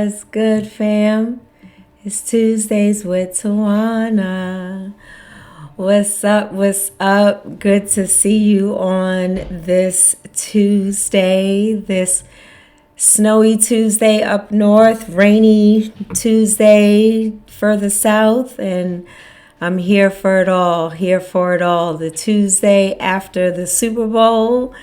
What's good, fam? It's Tuesdays with Tawana. What's up? What's up? Good to see you on this Tuesday, this snowy Tuesday up north, rainy Tuesday further south, and I'm here for it all, The Tuesday after the Super Bowl,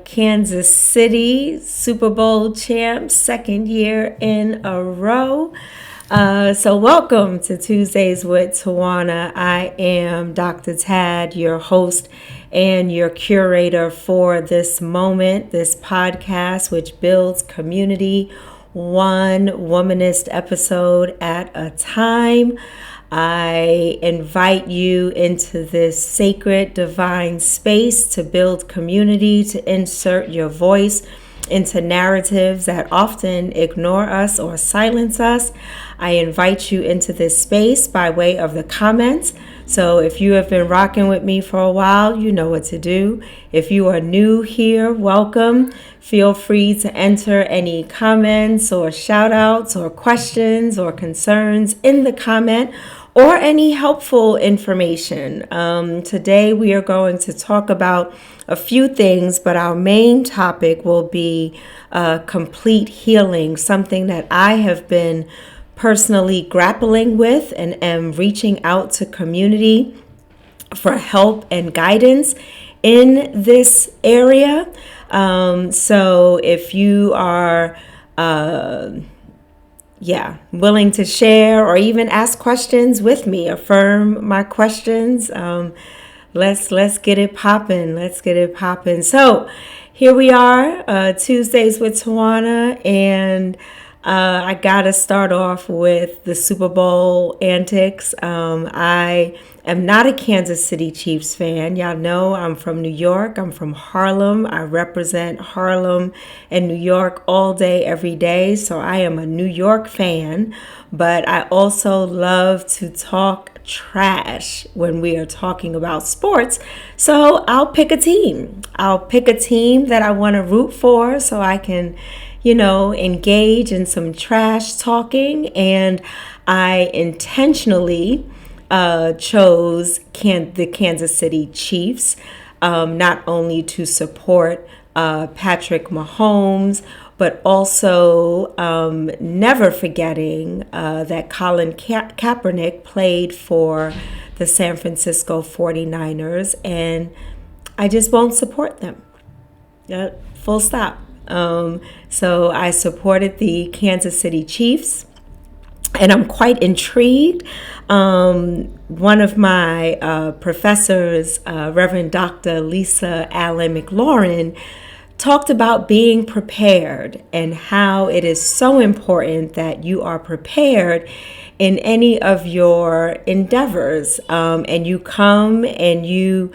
Kansas City, Super Bowl champs, second year in a row. So welcome to Tuesdays with Tawana. I am Dr. Tad, your host and your curator for this moment, this podcast, which builds community one womanist episode at a time. I invite you into this sacred divine space to build community, to insert your voice into narratives that often ignore us or silence us. I invite you into this space by way of the comments. So if you have been rocking with me for a while, you know what to do. If you are new here, welcome. Feel free to enter any comments or shout outs or questions or concerns in the comment or any helpful information. Today we are going to talk about a few things, but our main topic will be complete healing, something that I have been personally grappling with and am reaching out to community for help and guidance in this area. So if you are willing to share or even ask questions with me, affirm my questions. Let's get it popping. So here we are, Tuesdays with Tawana, and I gotta start off with the Super Bowl antics. I am not a Kansas City Chiefs fan. Y'all know I'm from New York. I'm from Harlem. I represent Harlem and New York all day, every day. So I am a New York fan, but I also love to talk trash when we are talking about sports. So I'll pick a team. That I want to root for so I can engage in some trash talking. And I intentionally chose the Kansas City Chiefs, not only to support Patrick Mahomes, but also never forgetting that Colin Kaepernick played for the San Francisco 49ers, and I just won't support them. Full stop. So I supported the Kansas City Chiefs, and I'm quite intrigued. One of my professors, Reverend Dr. Lisa Allen McLaurin, talked about being prepared and how it is so important that you are prepared in any of your endeavors. And you come and you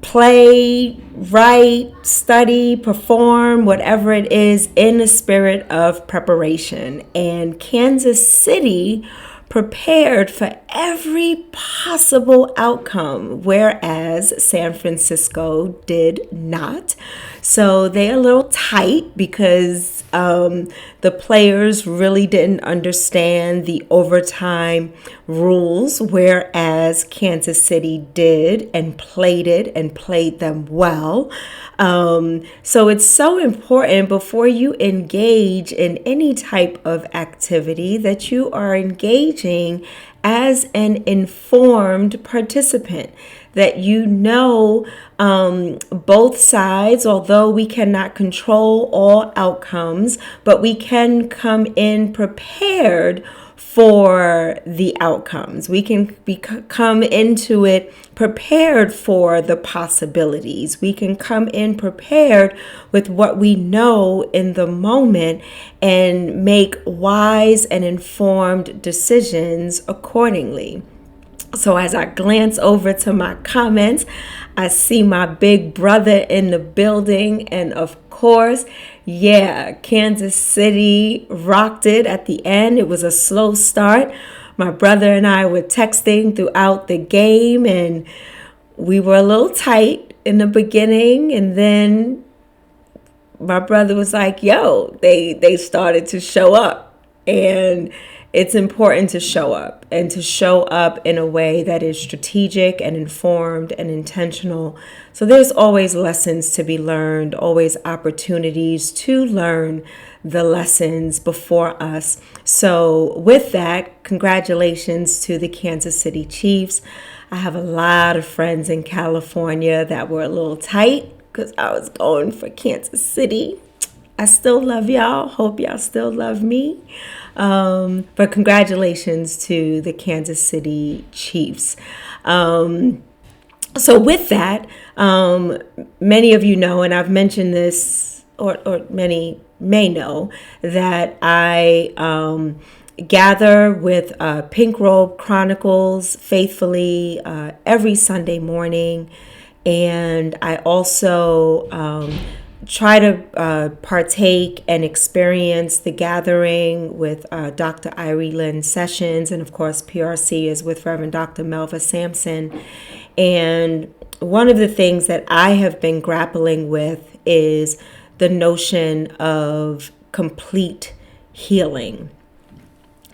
play, write, study, perform, whatever it is, in the spirit of preparation. And Kansas City prepared for every possible outcome, whereas San Francisco did not. So they're a little tight because the players really didn't understand the overtime rules, whereas Kansas City did and played it and played them well. So it's so important before you engage in any type of activity that you are engaging as an informed participant, that both sides, although we cannot control all outcomes, but we can come in prepared for the outcomes. We can come into it prepared for the possibilities. We can come in prepared with what we know in the moment and make wise and informed decisions accordingly. So as I glance over to my comments, I see my big brother in the building. And of course, Kansas City rocked it at the end. It was a slow start. My brother and I were texting throughout the game, and we were a little tight in the beginning. And then my brother was like, yo, they started to show up. And it's important to show up, and to show up in a way that is strategic and informed and intentional. So there's always lessons to be learned, always opportunities to learn the lessons before us. So with that, congratulations to the Kansas City Chiefs. I have a lot of friends in California that were a little tight because I was going for Kansas City. I still love y'all. Hope y'all still love me. But congratulations to the Kansas City Chiefs. So with that, many of you know, and I've mentioned this, or many may know, that I gather with Pink Robe Chronicles faithfully every Sunday morning. And I also try to partake and experience the gathering with Dr. Irie Lynn Sessions, and of course PRC is with Reverend Dr. Melva Sampson. And one of the things that I have been grappling with is the notion of complete healing,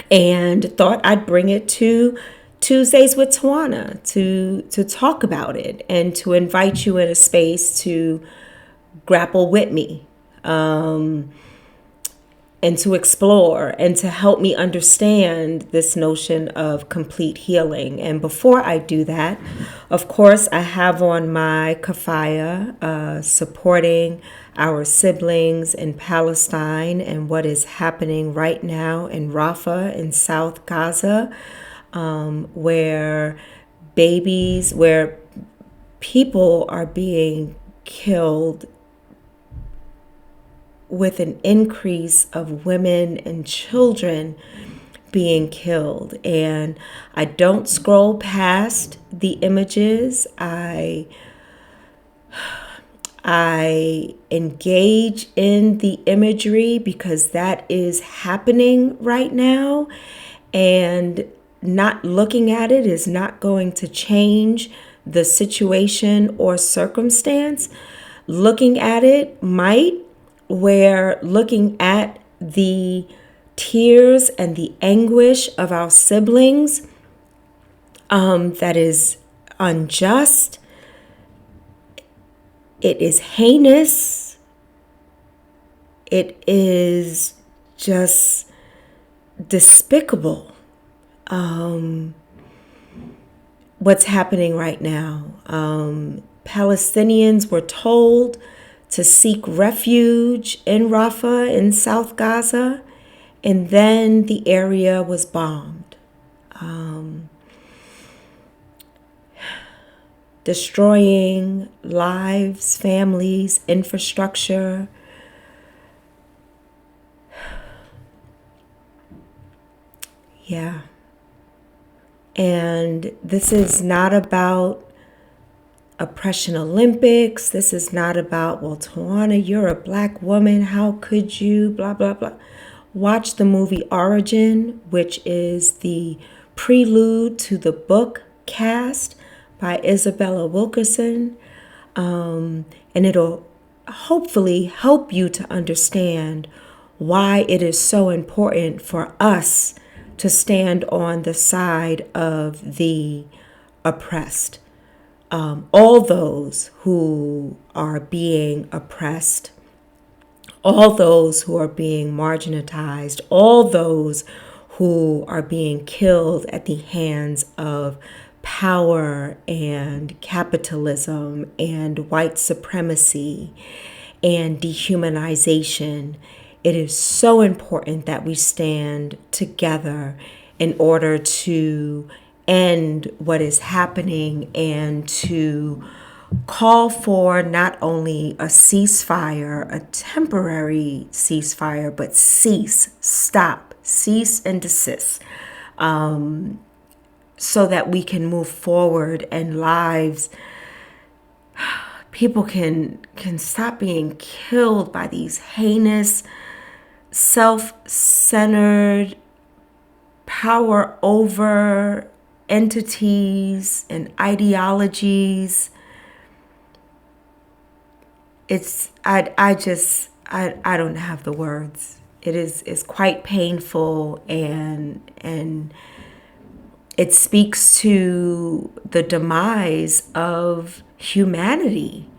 and thought I'd bring it to Tuesdays with Tawana to talk about it, and to invite you in a space to grapple with me, and to explore and to help me understand this notion of complete healing. And before I do that, of course, I have on my kafaya supporting our siblings in Palestine and what is happening right now in Rafah in South Gaza, where people are being killed, with an increase of women and children being killed. And I don't scroll past the images. I engage in the imagery because that is happening right now, and not looking at it is not going to change the situation or circumstance. Looking at it might, where looking at the tears and the anguish of our siblings, that is unjust. It is heinous. It is just despicable. What's happening right now. Palestinians were told to seek refuge in Rafah in South Gaza, and then the area was bombed, destroying lives, families, infrastructure. Yeah. And this is not about Oppression Olympics. This is not about, well, Tawana, you're a black woman, how could you, blah, blah, blah. Watch the movie Origin, which is the prelude to the book Cast by Isabella Wilkerson. And it'll hopefully help you to understand why it is so important for us to stand on the side of the oppressed. All those who are being oppressed, all those who are being marginalized, all those who are being killed at the hands of power and capitalism and white supremacy and dehumanization. It is so important that we stand together in order to end what is happening and to call for not only a ceasefire, a temporary ceasefire, but stop, cease and desist, so that we can move forward and lives, people can stop being killed by these heinous, self-centered, power over entities and ideologies. I don't have the words. It is quite painful, and it speaks to the demise of humanity.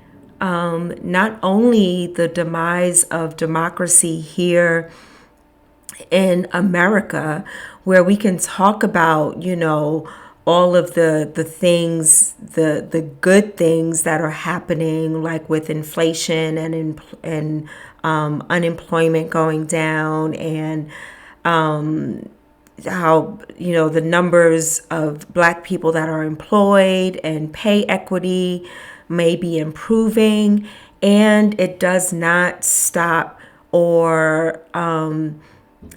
Not only the demise of democracy here in America, where we can talk about, all of the things, the good things that are happening, like with inflation and unemployment going down, and how the numbers of Black people that are employed and pay equity may be improving, and it does not stop or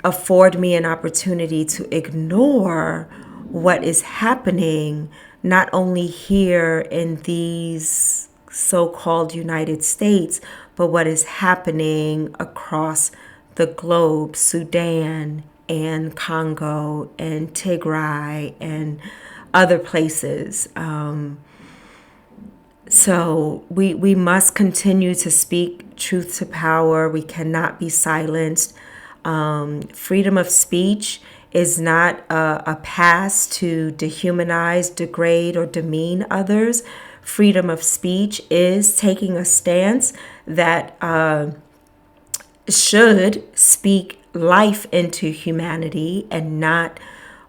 afford me an opportunity to ignore what is happening not only here in these so-called United States, but what is happening across the globe, Sudan and Congo and Tigray and other places. So we must continue to speak truth to power. We cannot be silenced. Freedom of speech is not a pass to dehumanize, degrade, or demean others. Freedom of speech is taking a stance that should speak life into humanity and not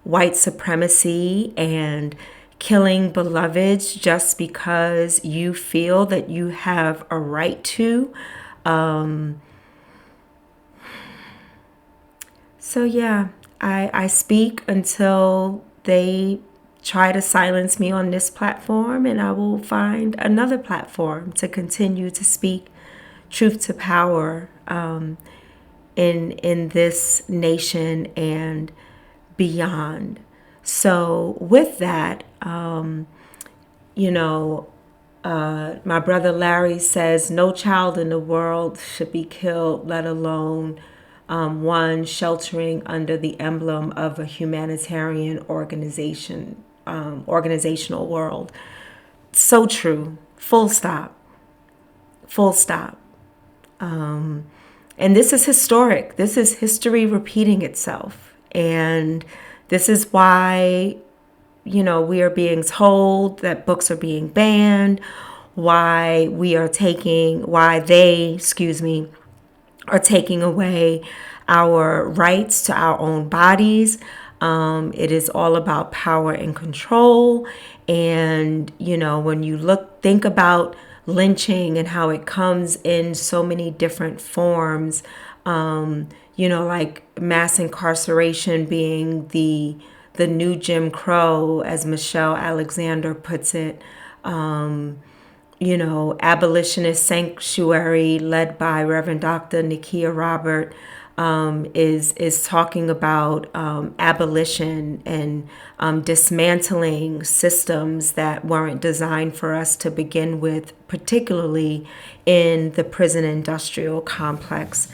white supremacy and killing beloveds just because you feel that you have a right to. So yeah, I speak until they try to silence me on this platform, and I will find another platform to continue to speak truth to power in this nation and beyond. So with that, my brother Larry says no child in the world should be killed, let alone one sheltering under the emblem of a humanitarian organizational world. So true. Full stop. Full stop. And this is historic. This is history repeating itself. And this is why, we are being told that books are being banned, why they are taking away our rights to our own bodies. It is all about power and control. And, when you think about lynching and how it comes in so many different forms, like mass incarceration being the new Jim Crow, as Michelle Alexander puts it. Abolitionist Sanctuary, led by Reverend Dr. Nakia Robert, is talking about abolition and dismantling systems that weren't designed for us to begin with, particularly in the prison industrial complex.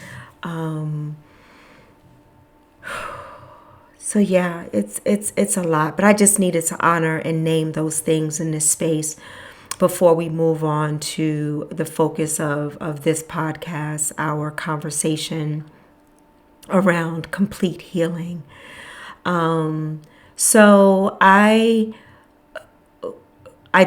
So yeah, it's a lot, but I just needed to honor and name those things in this space before we move on to the focus of this podcast, our conversation around complete healing. So I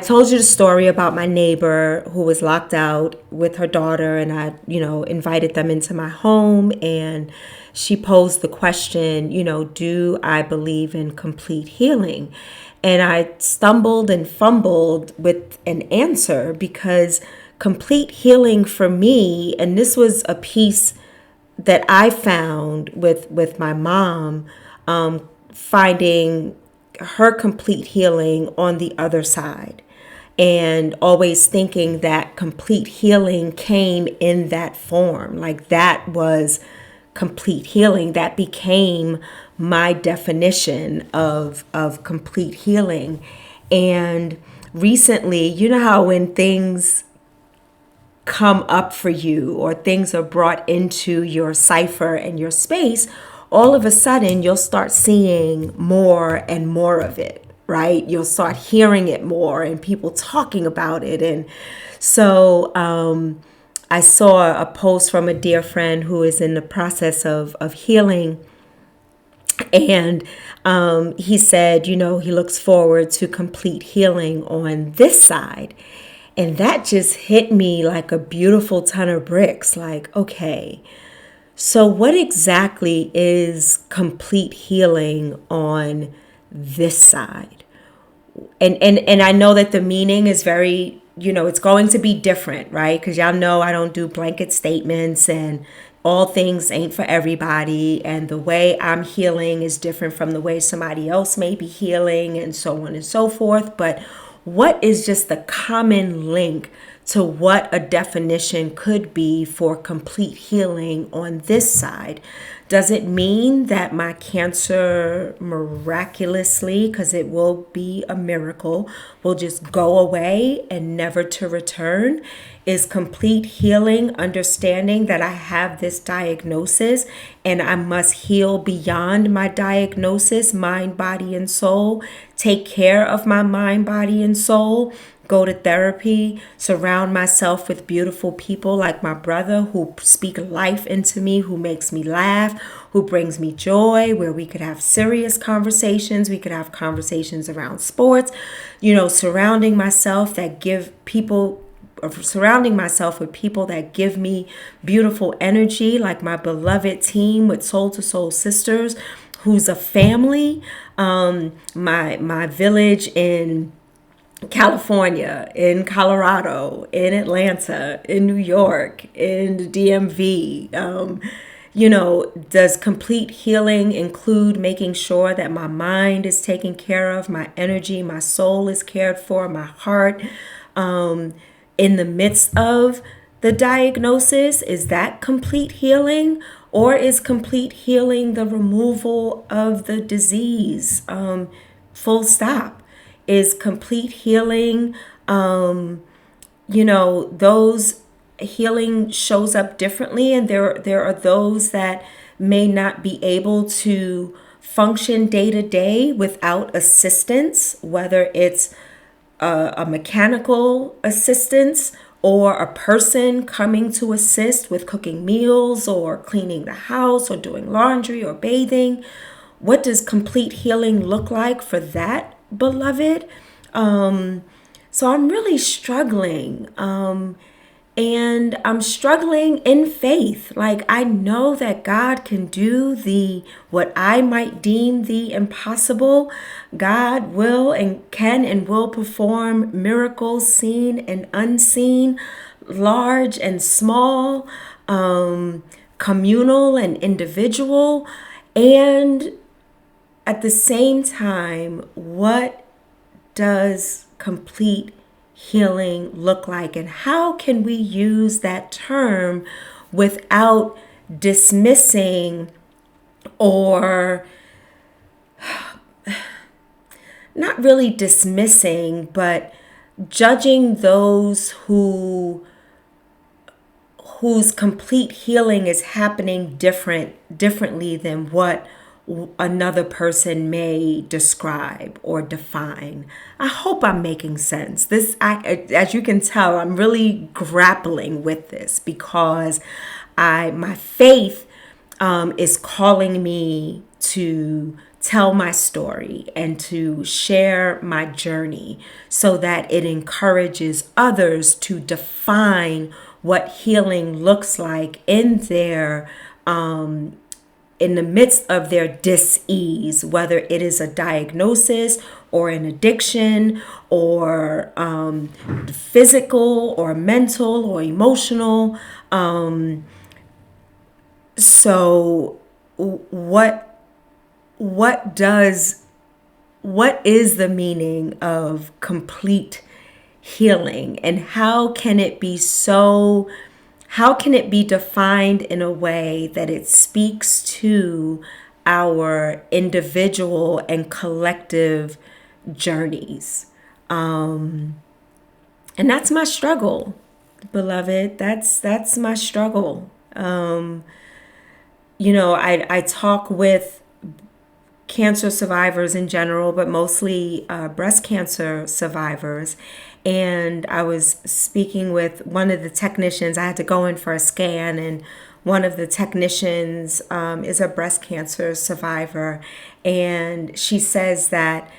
told you the story about my neighbor who was locked out with her daughter, and I, invited them into my home, and she posed the question, do I believe in complete healing? And I stumbled and fumbled with an answer, because complete healing for me, and this was a piece that I found with my mom, finding her complete healing on the other side, and always thinking that complete healing came in that form, like that was complete healing. That became my definition of complete healing. And recently, you know how when things come up for you or things are brought into your cipher and your space, all of a sudden you'll start seeing more and more of it, right? You'll start hearing it more and people talking about it. And so I saw a post from a dear friend who is in the process of healing. And he said, he looks forward to complete healing on this side. And that just hit me like a beautiful ton of bricks. Like, okay, so what exactly is complete healing on this side? And I know that the meaning is very, it's going to be different, right? Because y'all know I don't do blanket statements, and all things ain't for everybody. And the way I'm healing is different from the way somebody else may be healing, and so on and so forth. But what is just the common link to what a definition could be for complete healing on this side? Does it mean that my cancer miraculously, because it will be a miracle, will just go away and never to return? Is complete healing understanding that I have this diagnosis and I must heal beyond my diagnosis, mind, body, and soul, take care of my mind, body, and soul, go to therapy, surround myself with beautiful people like my brother who speak life into me, who makes me laugh, who brings me joy, where we could have serious conversations. We could have conversations around sports, surrounding myself with people that give me beautiful energy, like my beloved team with Soul to Soul Sisters, who's a family. My village in California, in Colorado, in Atlanta, in New York, in the DMV. Does complete healing include making sure that my mind is taken care of, my energy, my soul is cared for, my heart, in the midst of the diagnosis? Is that complete healing? Or is complete healing the removal of the disease? Full stop. Is complete healing, those healing shows up differently, and there are those that may not be able to function day to day without assistance, whether it's a mechanical assistance or a person coming to assist with cooking meals or cleaning the house or doing laundry or bathing. What does complete healing look like for that, beloved? So I'm really struggling. And I'm struggling in faith. Like, I know that God can do what I might deem the impossible. God will and can and will perform miracles seen and unseen, large and small, communal and individual. And at the same time, what does complete healing look like, and how can we use that term without dismissing or not really dismissing, but judging those whose complete healing is happening differently than what another person may describe or define. I hope I'm making sense. As you can tell, I'm really grappling with this because my faith is calling me to tell my story and to share my journey so that it encourages others to define what healing looks like in the midst of their dis-ease, whether it is a diagnosis or an addiction or physical or mental or emotional. So what is the meaning of complete healing, and how can it be defined in a way that it speaks to our individual and collective journeys? And that's my struggle, beloved. That's my struggle. I talk with cancer survivors in general, but mostly breast cancer survivors. And I was speaking with one of the technicians. I had to go in for a scan, and one of the technicians is a breast cancer survivor. And she said that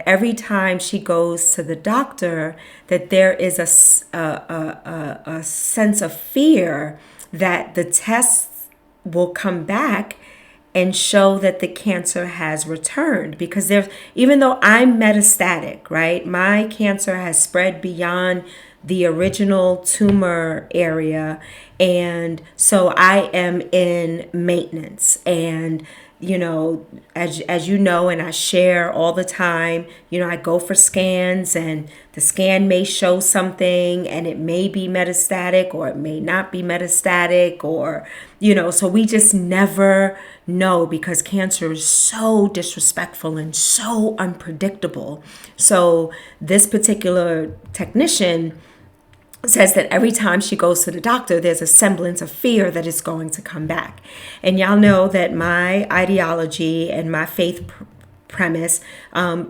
every time she goes to the doctor, that there is a sense of fear that the tests will come back and show that the cancer has returned, because even though I'm metastatic, right, my cancer has spread beyond the original tumor area, and so I am in maintenance. And as you know, and I share all the time, I go for scans, and the scan may show something, and it may be metastatic or it may not be metastatic, or so we just never know, because cancer is so disrespectful and so unpredictable. So this particular technician says that every time she goes to the doctor, there's a semblance of fear that it's going to come back. And y'all know that my ideology and my faith premise,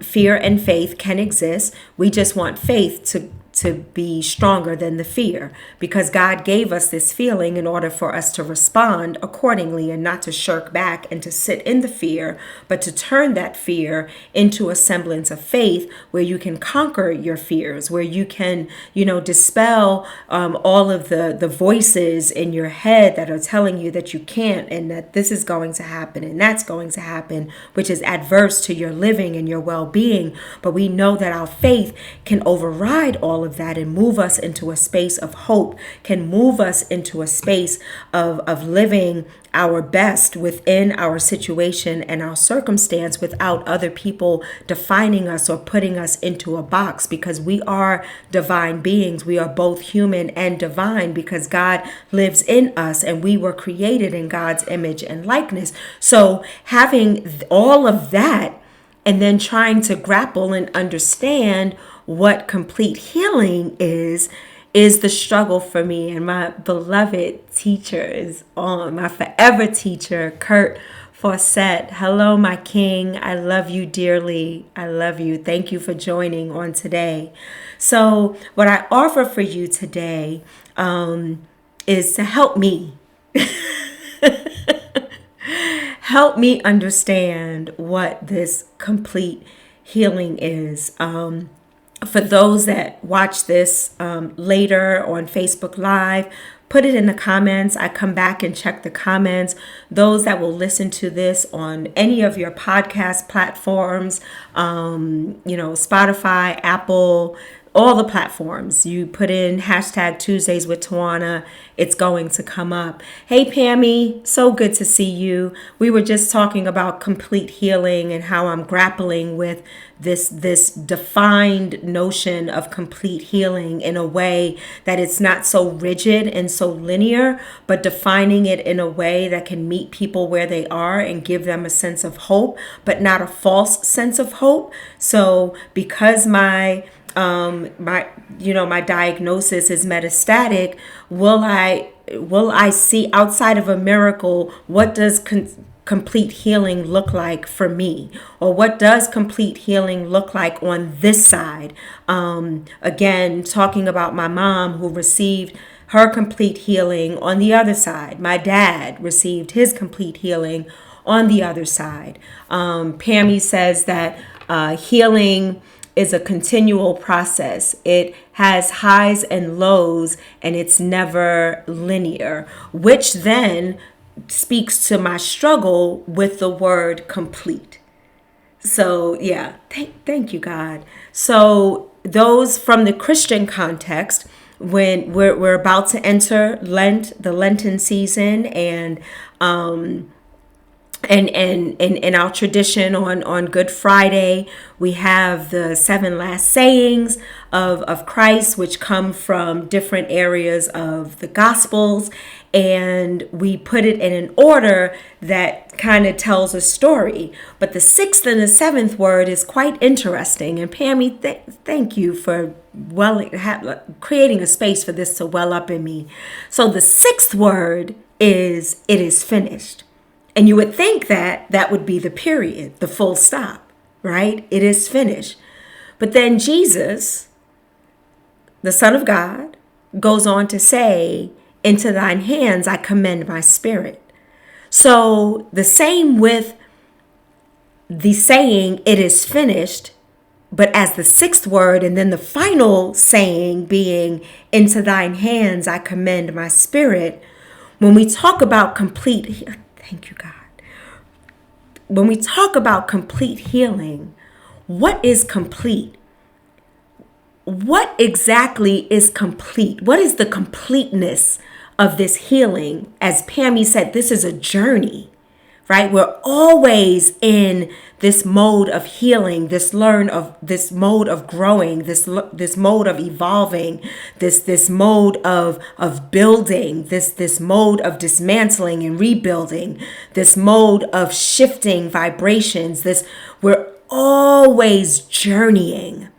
fear and faith can exist. We just want faith to be stronger than the fear, because God gave us this feeling in order for us to respond accordingly, and not to shirk back and to sit in the fear, but to turn that fear into a semblance of faith, where you can conquer your fears, where you can, dispel all of the voices in your head that are telling you that you can't, and that this is going to happen and that's going to happen, which is adverse to your living and your well-being. But we know that our faith can override all of that and move us into a space of hope, can move us into a space of living our best within our situation and our circumstance, without other people defining us or putting us into a box, because we are divine beings. We are both human and divine, because God lives in us and we were created in God's image and likeness. So having all of that, and then trying to grapple and understand what complete healing is the struggle for me. And my beloved teacher is on, my forever teacher, Kurt Fawcett. Hello, my king. I love you dearly. I love you. Thank you for joining on today. So what I offer for you today is to help me. Help me understand what this complete healing is. For those that watch this later on Facebook Live, put it in the comments. I come back and check the comments. Those that will listen to this on any of your podcast platforms, Spotify, Apple, all the platforms, you put in hashtag Tuesdays with Tawana, it's going to come up. Hey, Pammy, so good to see you. We were just talking about complete healing and how I'm grappling with this defined notion of complete healing in a way that it's not so rigid and so linear, but defining it in a way that can meet people where they are and give them a sense of hope, but not a false sense of hope. So because my diagnosis is metastatic, will I see, outside of a miracle, what does complete healing look like for me? Or what does complete healing look like on this side? Again, talking about my mom, who received her complete healing on the other side. My dad received his complete healing on the other side. Pammy says that healing is a continual process. It has highs and lows, and it's never linear, which then speaks to my struggle with the word complete. So yeah, thank you, God. So those from the Christian context, when we're about to enter Lent, the Lenten season, and in our tradition on Good Friday, we have the 7 last sayings of Christ, which come from different areas of the Gospels. And we put it in an order that kind of tells a story. But the 6th and the 7th word is quite interesting. And Pammy, thank you for creating a space for this to well up in me. So the 6th word is, it is finished. And you would think that that would be the period, the full stop, right? It is finished. But then Jesus, the Son of God, goes on to say, into thine hands I commend my spirit. So the same with the saying, it is finished, but as the sixth word, and then the final saying being, into thine hands I commend my spirit. When we talk about thank you, God. When we talk about complete healing, what is complete? What exactly is complete? What is the completeness of this healing? As Pammy said, this is a journey, right? We're always in this mode of healing, this mode of growing, this mode of evolving, this mode of building, this mode of dismantling and rebuilding, this mode of shifting vibrations. We're always journeying.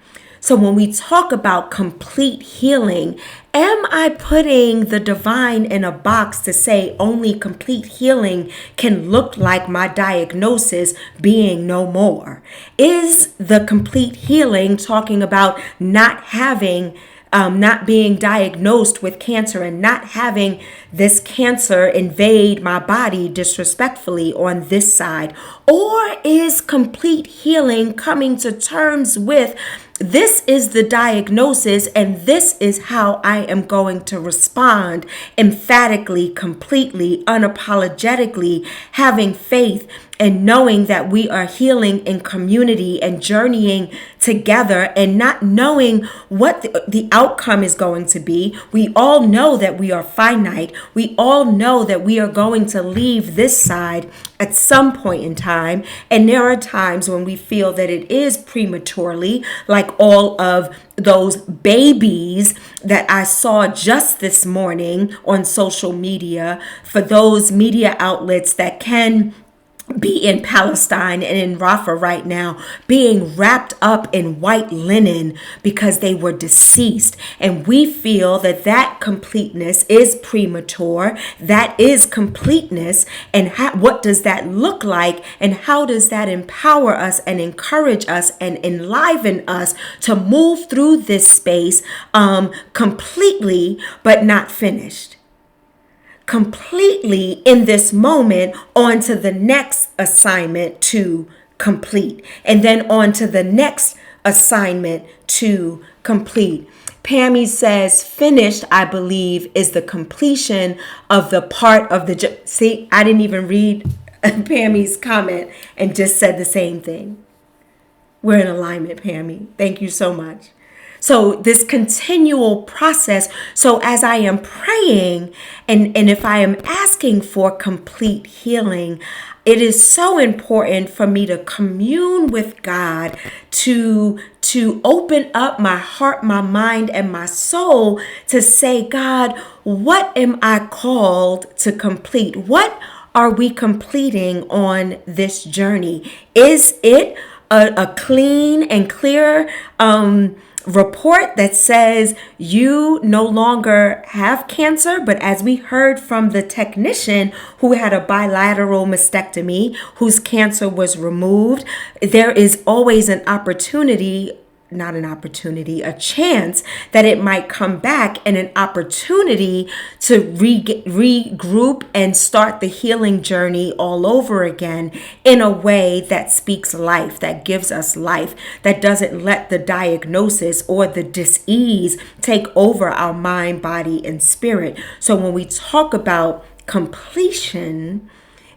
So when we talk about complete healing, am I putting the divine in a box to say only complete healing can look like my diagnosis being no more? Is the complete healing talking about not being diagnosed with cancer and not having this cancer invade my body disrespectfully on this side? Or is complete healing coming to terms with, this is the diagnosis and this is how I am going to respond emphatically, completely, unapologetically, having faith and knowing that we are healing in community and journeying together and not knowing what the outcome is going to be. We all know that we are finite. We all know that we are going to leave this side at some point in time. And there are times when we feel that it is prematurely, like all of those babies that I saw just this morning on social media, for those media outlets that can be in Palestine and in Rafah right now, being wrapped up in white linen because they were deceased. And we feel that that completeness is premature. That is completeness. And what does that look like? And how does that empower us and encourage us and enliven us to move through this space completely, but not finished? Completely in this moment, on to the next assignment to complete, and then on to the next assignment to complete. Pammy says, finished, I believe, is the completion of the part of the... See, I didn't even read Pammy's comment and just said the same thing. We're in alignment, Pammy. Thank you so much. So this continual process. So as I am praying and if I am asking for complete healing, it is so important for me to commune with God, to open up my heart, my mind, and my soul to say, God, what am I called to complete? What are we completing on this journey? Is it a clean and clear report that says you no longer have cancer? But as we heard from the technician who had a bilateral mastectomy, whose cancer was removed, there is always an opportunity, not an opportunity, a chance that it might come back, and an opportunity to regroup and start the healing journey all over again in a way that speaks life, that gives us life, that doesn't let the diagnosis or the dis-ease take over our mind, body, and spirit. So when we talk about completion,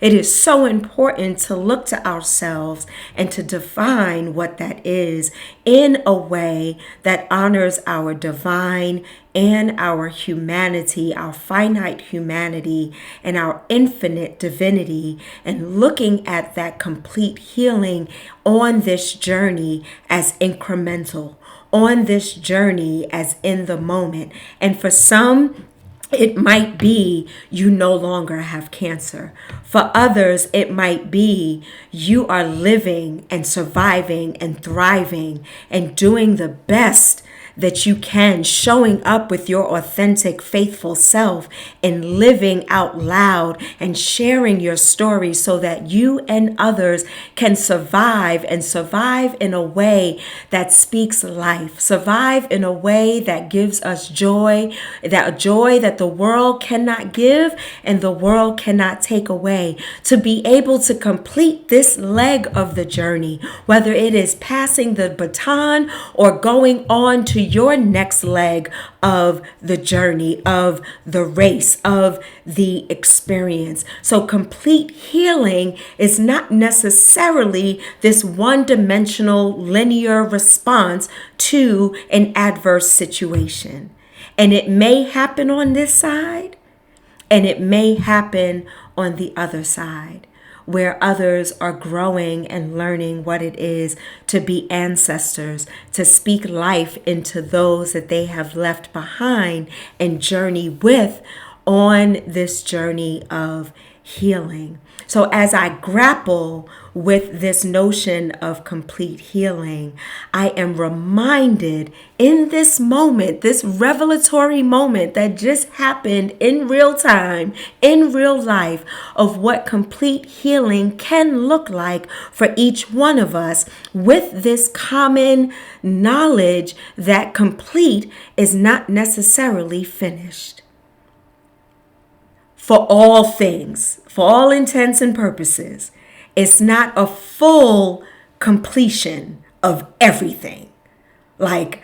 it is so important to look to ourselves and to define what that is in a way that honors our divine and our humanity, our finite humanity and our infinite divinity, and looking at that complete healing on this journey as incremental, on this journey as in the moment. And for some, it might be you no longer have cancer. For others, it might be you are living and surviving and thriving and doing the best that you can, showing up with your authentic, faithful self and living out loud and sharing your story so that you and others can survive and survive in a way that speaks life, survive in a way that gives us joy that the world cannot give and the world cannot take away, to be able to complete this leg of the journey, whether it is passing the baton or going on to your next leg of the journey, of the race, of the experience. So complete healing is not necessarily this one-dimensional linear response to an adverse situation. And it may happen on this side, and it may happen on the other side, where others are growing and learning what it is to be ancestors, to speak life into those that they have left behind and journey with on this journey of healing. So as I grapple with this notion of complete healing, I am reminded in this moment, this revelatory moment that just happened in real time, in real life, of what complete healing can look like for each one of us, with this common knowledge that complete is not necessarily finished. For all things, for all intents and purposes, it's not a full completion of everything. Like,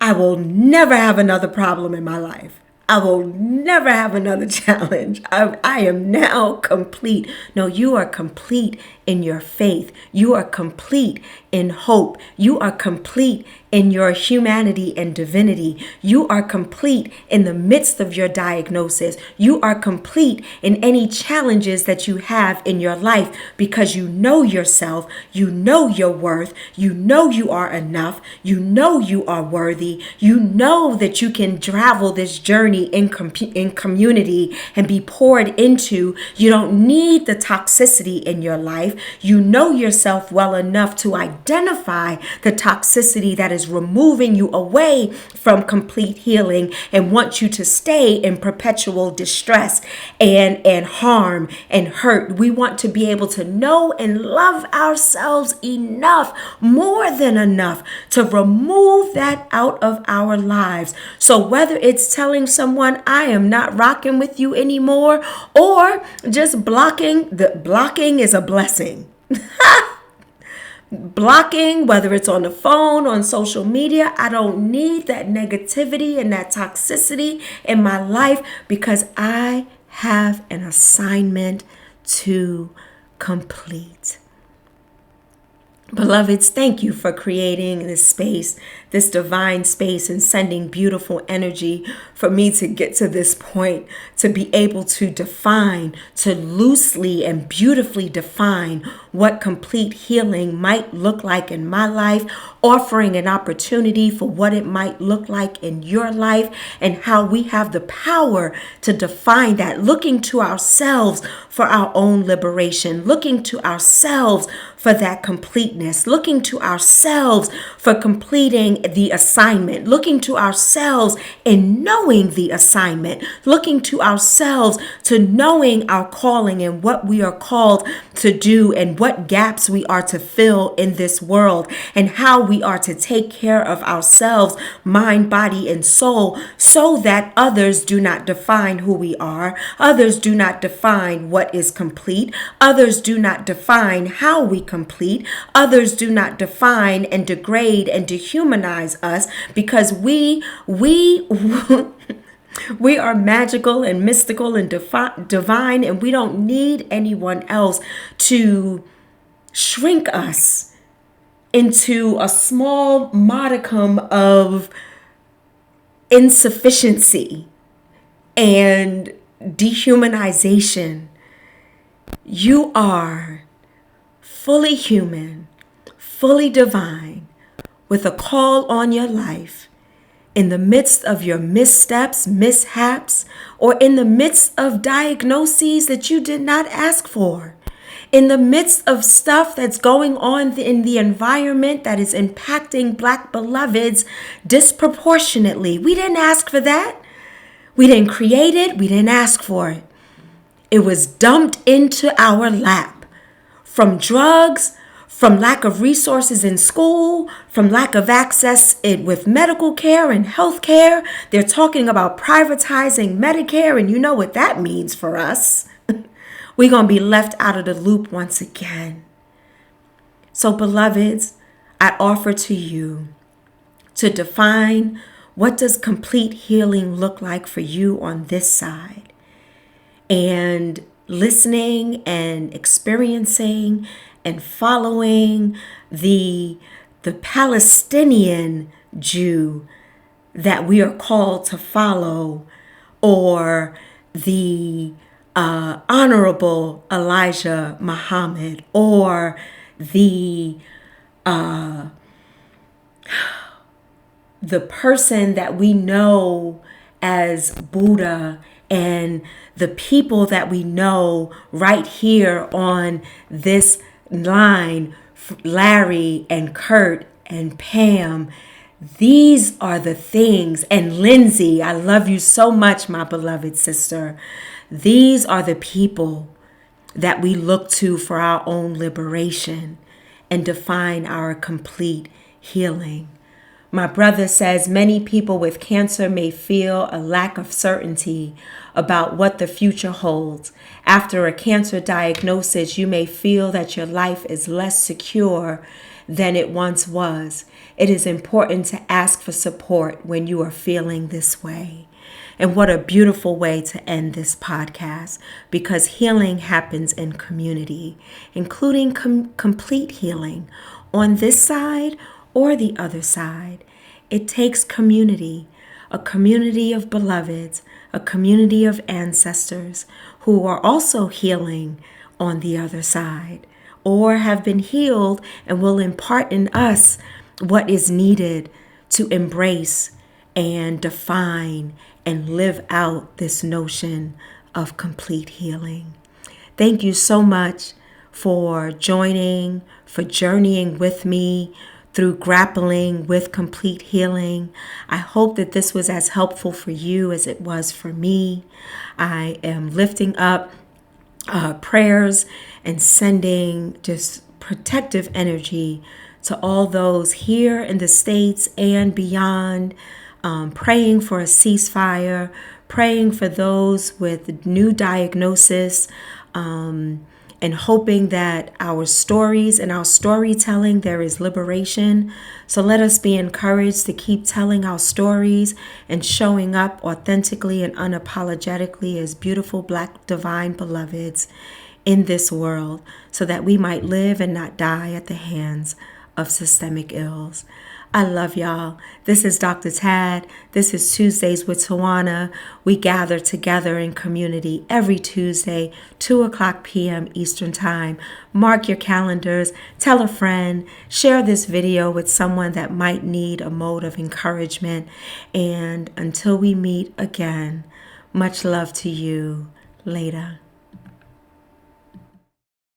I will never have another problem in my life. I will never have another challenge. I am now complete. No, you are complete in your faith. You are complete in hope. You are complete in your humanity and divinity. You are complete in the midst of your diagnosis. You are complete in any challenges that you have in your life, because you know yourself, you know your worth, you know you are enough, you know you are worthy, you know that you can travel this journey in community and be poured into. You don't need the toxicity in your life. You know yourself well enough to identify the toxicity that is removing you away from complete healing and want you to stay in perpetual distress and harm and hurt. We want to be able to know and love ourselves enough, more than enough, to remove that out of our lives. So whether it's telling someone, I am not rocking with you anymore, or just blocking is a blessing. Blocking, whether it's on the phone, on social media, I don't need that negativity and that toxicity in my life, because I have an assignment to complete. Beloveds, thank you for creating this space, this divine space, and sending beautiful energy for me to get to this point, to be able to define, to loosely and beautifully define what complete healing might look like in my life, offering an opportunity for what it might look like in your life, and how we have the power to define that, looking to ourselves for our own liberation, looking to ourselves for that completeness, looking to ourselves for completing the assignment, looking to ourselves in knowing the assignment, looking to ourselves to knowing our calling and what we are called to do and what gaps we are to fill in this world, and how we are to take care of ourselves, mind, body, and soul, so that others do not define who we are, others do not define what is complete, others do not define how we complete, others do not define and degrade and dehumanize us, because we are magical and mystical and divine, and we don't need anyone else to shrink us into a small modicum of insufficiency and dehumanization. You are fully human, fully divine, with a call on your life, in the midst of your missteps, mishaps, or in the midst of diagnoses that you did not ask for, in the midst of stuff that's going on in the environment that is impacting Black beloveds disproportionately. We didn't ask for that. We didn't create it. We didn't ask for it. It was dumped into our lap from drugs, from lack of resources in school, from lack of access with medical care and health care. They're talking about privatizing Medicare, and you know what that means for us. We're going to be left out of the loop once again. So, beloveds, I offer to you to define what does complete healing look like for you on this side. And listening and experiencing and following the Palestinian Jew that we are called to follow, or the Honorable Elijah Muhammad, or the person that we know as Buddha, and the people that we know right here on this line, Larry and Kurt and Pam. These are the things, and Lindsay, I love you so much, my beloved sister. These are the people that we look to for our own liberation and define our complete healing. My brother says many people with cancer may feel a lack of certainty about what the future holds. After a cancer diagnosis, you may feel that your life is less secure than it once was. It is important to ask for support when you are feeling this way. And what a beautiful way to end this podcast, because healing happens in community, including complete healing on this side or the other side. It takes community, a community of beloveds, a community of ancestors who are also healing on the other side, or have been healed and will impart in us what is needed to embrace and define and live out this notion of complete healing. Thank you so much for joining, for journeying with me through grappling with complete healing. I hope that this was as helpful for you as it was for me. I am lifting up prayers and sending just protective energy to all those here in the States and beyond, praying for a ceasefire, praying for those with new diagnosis, and hoping that our stories and our storytelling, there is liberation. So let us be encouraged to keep telling our stories and showing up authentically and unapologetically as beautiful Black divine beloveds in this world, so that we might live and not die at the hands of systemic ills. I love y'all. This is Dr. Tad. This is Tuesdays with Tawana. We gather together in community every Tuesday, 2:00 p.m. Eastern Time. Mark your calendars. Tell a friend. Share this video with someone that might need a mode of encouragement. And until we meet again, much love to you. Later.